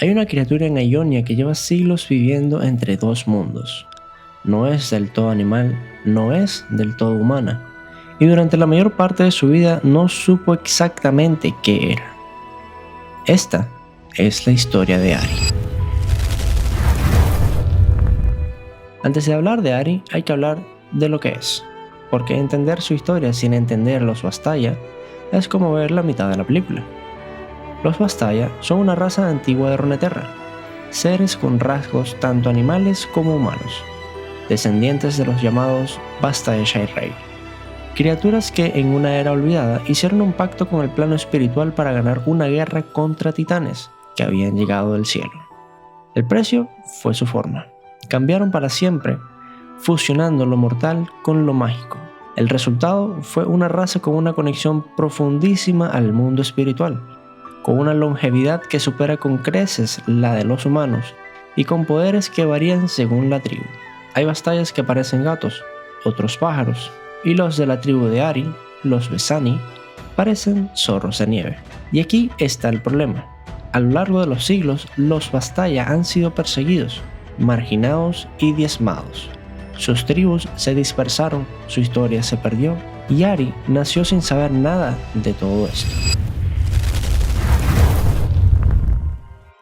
Hay una criatura en Ionia que lleva siglos viviendo entre dos mundos. No es del todo animal, no es del todo humana, y durante la mayor parte de su vida no supo exactamente qué era. Esta es la historia de Ari. Antes de hablar de Ari, hay que hablar de lo que es, porque entender su historia sin entender a los Vastaya es como ver la mitad de la película. Los Vastaya son una raza antigua de Runeterra, seres con rasgos tanto animales como humanos, descendientes de los llamados Vastaya Shirei, criaturas que en una era olvidada hicieron un pacto con el plano espiritual para ganar una guerra contra titanes que habían llegado del cielo. El precio fue su forma. Cambiaron para siempre, fusionando lo mortal con lo mágico. El resultado fue una raza con una conexión profundísima al mundo espiritual, con una longevidad que supera con creces la de los humanos y con poderes que varían según la tribu. Hay Vastayas que parecen gatos, otros pájaros, y los de la tribu de Ari, los Besani, parecen zorros de nieve. Y aquí está el problema. A lo largo de los siglos, los Vastaya han sido perseguidos, marginados y diezmados. Sus tribus se dispersaron, su historia se perdió, y Ari nació sin saber nada de todo esto.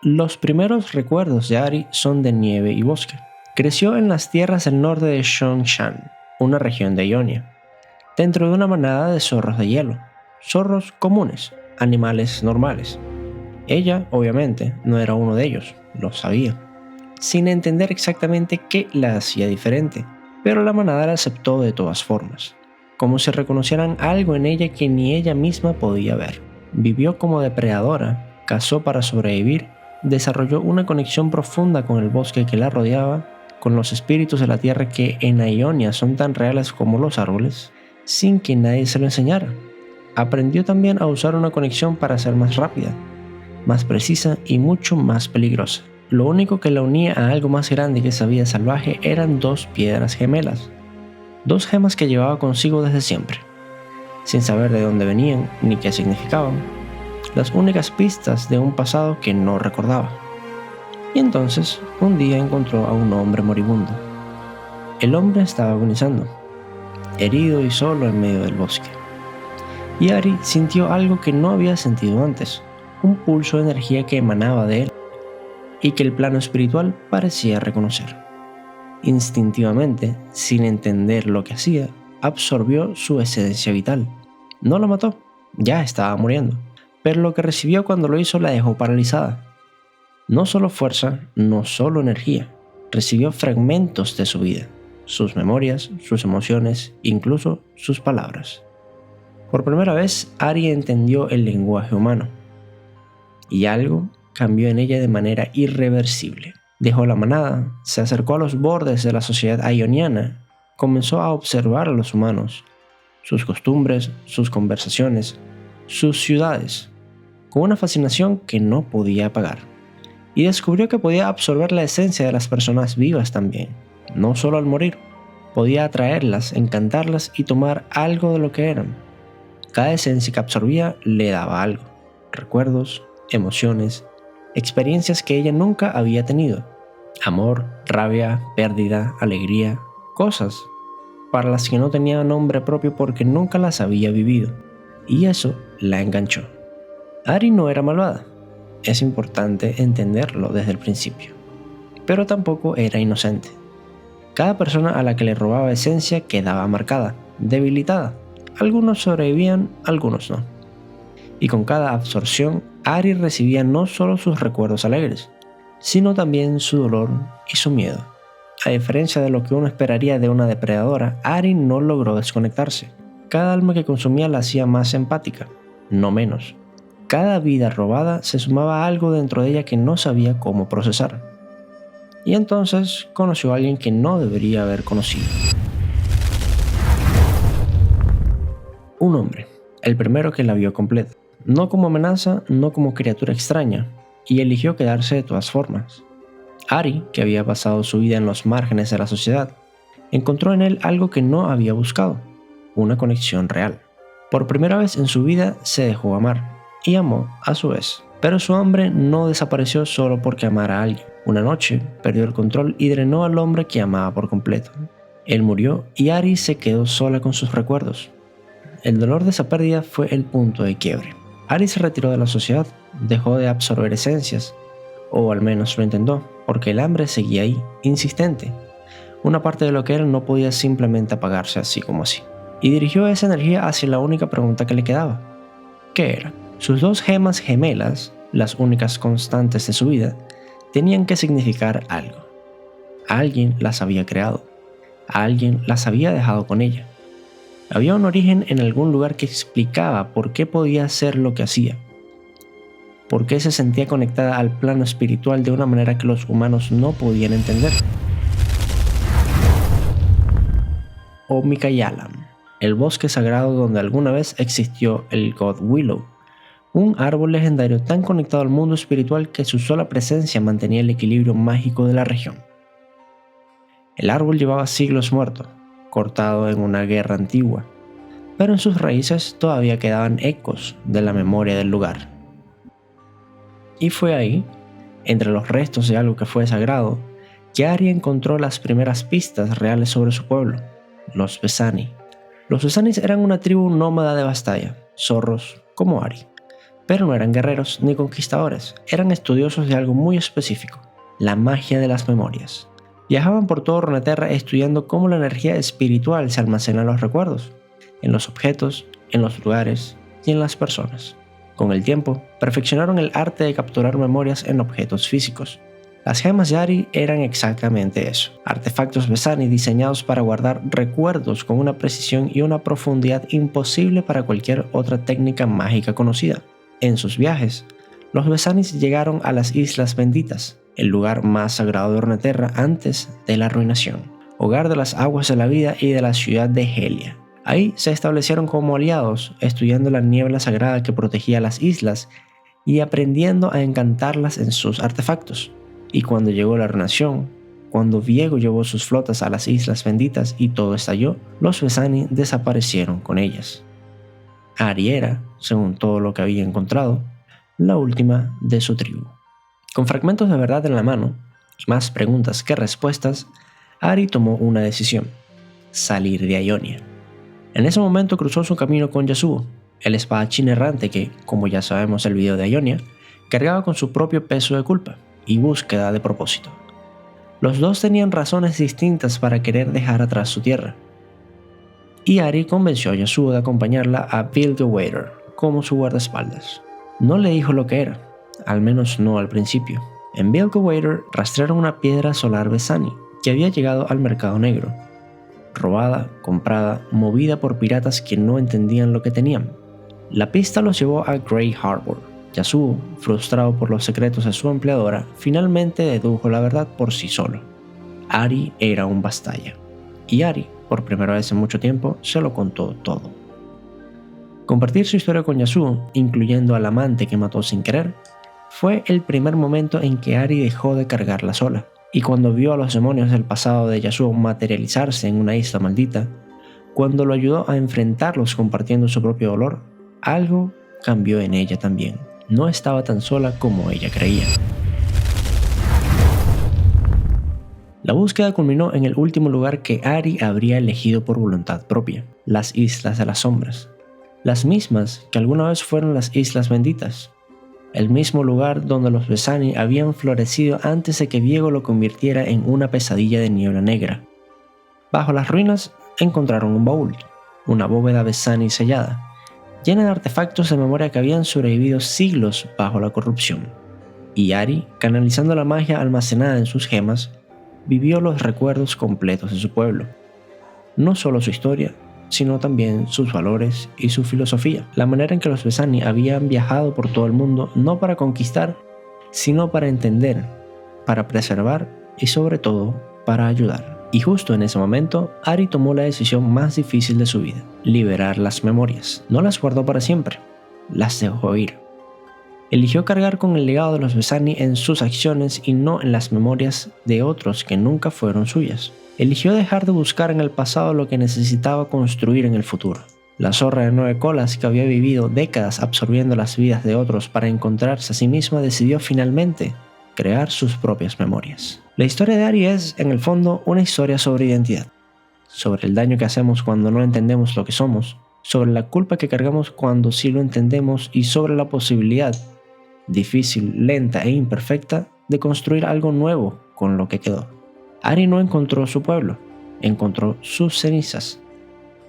Los primeros recuerdos de Ari son de nieve y bosque. Creció en las tierras del norte de Xongshan, una región de Ionia, dentro de una manada de zorros de hielo, zorros comunes, animales normales. Ella, obviamente, no era uno de ellos, lo sabía, sin entender exactamente qué la hacía diferente, pero la manada la aceptó de todas formas, como si reconocieran algo en ella que ni ella misma podía ver. Vivió como depredadora, cazó para sobrevivir, desarrolló una conexión profunda con el bosque que la rodeaba, con los espíritus de la tierra que en Ionia son tan reales como los árboles, sin que nadie se lo enseñara. Aprendió también a usar una conexión para ser más rápida, más precisa y mucho más peligrosa. Lo único que la unía a algo más grande que esa vida salvaje eran dos piedras gemelas, dos gemas que llevaba consigo desde siempre, sin saber de dónde venían ni qué significaban, las únicas pistas de un pasado que no recordaba. Y entonces, un día encontró a un hombre moribundo. El hombre estaba agonizando, herido y solo en medio del bosque. Y Ari sintió algo que no había sentido antes, un pulso de energía que emanaba de él y que el plano espiritual parecía reconocer. Instintivamente, sin entender lo que hacía, absorbió su esencia vital. No lo mató, ya estaba muriendo, pero lo que recibió cuando lo hizo la dejó paralizada. No solo fuerza, no solo energía, recibió fragmentos de su vida, sus memorias, sus emociones, incluso sus palabras. Por primera vez, Ari entendió el lenguaje humano, y algo cambió en ella de manera irreversible. Dejó la manada, se acercó a los bordes de la sociedad ioniana, comenzó a observar a los humanos, sus costumbres, sus conversaciones, sus ciudades, con una fascinación que no podía apagar. Y descubrió que podía absorber la esencia de las personas vivas también, no solo al morir. Podía atraerlas, encantarlas y tomar algo de lo que eran. Cada esencia que absorbía le daba algo, recuerdos, emociones, experiencias que ella nunca había tenido. Amor, rabia, pérdida, alegría, cosas para las que no tenía nombre propio porque nunca las había vivido. Y eso la enganchó. Ari no era malvada. Es importante entenderlo desde el principio. Pero tampoco era inocente. Cada persona a la que le robaba esencia quedaba marcada, debilitada. Algunos sobrevivían, algunos no. Y con cada absorción, Ari recibía no solo sus recuerdos alegres, sino también su dolor y su miedo. A diferencia de lo que uno esperaría de una depredadora, Ari no logró desconectarse. Cada alma que consumía la hacía más empática, no menos. Cada vida robada se sumaba a algo dentro de ella que no sabía cómo procesar. Y entonces conoció a alguien que no debería haber conocido. Un hombre, el primero que la vio completa. No como amenaza, no como criatura extraña, y eligió quedarse de todas formas. Ari, que había pasado su vida en los márgenes de la sociedad, encontró en él algo que no había buscado, una conexión real. Por primera vez en su vida se dejó amar, y amó a su vez. Pero su hambre no desapareció solo porque amara a alguien. Una noche perdió el control y drenó al hombre que amaba por completo. Él murió y Ari se quedó sola con sus recuerdos. El dolor de esa pérdida fue el punto de quiebre. Ari se retiró de la sociedad, dejó de absorber esencias, o al menos lo intentó, porque el hambre seguía ahí, insistente. Una parte de lo que era no podía simplemente apagarse así como así. Y dirigió esa energía hacia la única pregunta que le quedaba. ¿Qué era? Sus dos gemas gemelas, las únicas constantes de su vida, tenían que significar algo. Alguien las había creado. Alguien las había dejado con ella. Había un origen en algún lugar que explicaba por qué podía hacer lo que hacía. Por qué se sentía conectada al plano espiritual de una manera que los humanos no podían entender. Omikayalam, el bosque sagrado donde alguna vez existió el God Willow, un árbol legendario tan conectado al mundo espiritual que su sola presencia mantenía el equilibrio mágico de la región. El árbol llevaba siglos muerto, cortado en una guerra antigua, pero en sus raíces todavía quedaban ecos de la memoria del lugar. Y fue ahí, entre los restos de algo que fue sagrado, que Ari encontró las primeras pistas reales sobre su pueblo, los Vessani. Los Vessanis eran una tribu nómada de Vastaya, zorros como Ari, pero no eran guerreros ni conquistadores, eran estudiosos de algo muy específico, la magia de las memorias. Viajaban por todo Runeterra estudiando cómo la energía espiritual se almacena en los recuerdos, en los objetos, en los lugares y en las personas. Con el tiempo, perfeccionaron el arte de capturar memorias en objetos físicos. Las gemas de Ari eran exactamente eso, artefactos Vessani diseñados para guardar recuerdos con una precisión y una profundidad imposible para cualquier otra técnica mágica conocida. En sus viajes, los Vessanis llegaron a las Islas Benditas, el lugar más sagrado de Runeterra antes de la arruinación, hogar de las aguas de la vida y de la ciudad de Helia. Ahí se establecieron como aliados, estudiando la niebla sagrada que protegía las islas y aprendiendo a encantarlas en sus artefactos. Y cuando llegó la arruinación, cuando Viego llevó sus flotas a las Islas Benditas y todo estalló, los Vessani desaparecieron con ellas. Ari era, según todo lo que había encontrado, la última de su tribu. Con fragmentos de verdad en la mano, y más preguntas que respuestas, Ari tomó una decisión: salir de Ionia. En ese momento cruzó su camino con Yasuo, el espadachín errante que, como ya sabemos del video de Ionia, cargaba con su propio peso de culpa y búsqueda de propósito. Los dos tenían razones distintas para querer dejar atrás su tierra, y Ari convenció a Yasuo de acompañarla a Bilgewater como su guardaespaldas. No le dijo lo que era, al menos no al principio. En Bilgewater rastrearon una piedra solar Vessani que había llegado al mercado negro, robada, comprada, movida por piratas que no entendían lo que tenían. La pista los llevó a Grey Harbor. Yasuo, frustrado por los secretos de su empleadora, finalmente dedujo la verdad por sí solo. Ari era un Vastaya, y Ari, por primera vez en mucho tiempo, se lo contó todo. Compartir su historia con Yasuo, incluyendo al amante que mató sin querer, fue el primer momento en que Ari dejó de cargarla sola, y cuando vio a los demonios del pasado de Yasuo materializarse en una isla maldita, cuando lo ayudó a enfrentarlos compartiendo su propio dolor, algo cambió en ella también. No estaba tan sola como ella creía. La búsqueda culminó en el último lugar que Ari habría elegido por voluntad propia, las Islas de las Sombras, las mismas que alguna vez fueron las Islas Benditas, el mismo lugar donde los Vessani habían florecido antes de que Viego lo convirtiera en una pesadilla de niebla negra. Bajo las ruinas encontraron un baúl, una bóveda Vessani sellada, llena de artefactos de memoria que habían sobrevivido siglos bajo la corrupción. Y Ari, canalizando la magia almacenada en sus gemas, vivió los recuerdos completos de su pueblo. No solo su historia, sino también sus valores y su filosofía. La manera en que los Vessani habían viajado por todo el mundo no para conquistar, sino para entender, para preservar y sobre todo para ayudar. Y justo en ese momento, Ari tomó la decisión más difícil de su vida: liberar las memorias. No las guardó para siempre, las dejó ir. Eligió cargar con el legado de los Vessani en sus acciones y no en las memorias de otros que nunca fueron suyas. Eligió dejar de buscar en el pasado lo que necesitaba construir en el futuro. La zorra de 9 colas, que había vivido décadas absorbiendo las vidas de otros para encontrarse a sí misma, decidió finalmente crear sus propias memorias. La historia de Ari es, en el fondo, una historia sobre identidad, sobre el daño que hacemos cuando no entendemos lo que somos, sobre la culpa que cargamos cuando sí lo entendemos y sobre la posibilidad, difícil, lenta e imperfecta, de construir algo nuevo con lo que quedó. Ari no encontró su pueblo, encontró sus cenizas,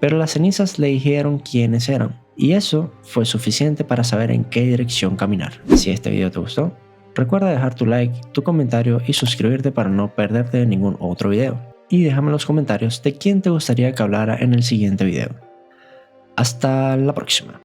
pero las cenizas le dijeron quiénes eran, y eso fue suficiente para saber en qué dirección caminar. Si este video te gustó, recuerda dejar tu like, tu comentario y suscribirte para no perderte ningún otro video. Y déjame en los comentarios de quién te gustaría que hablara en el siguiente video. Hasta la próxima.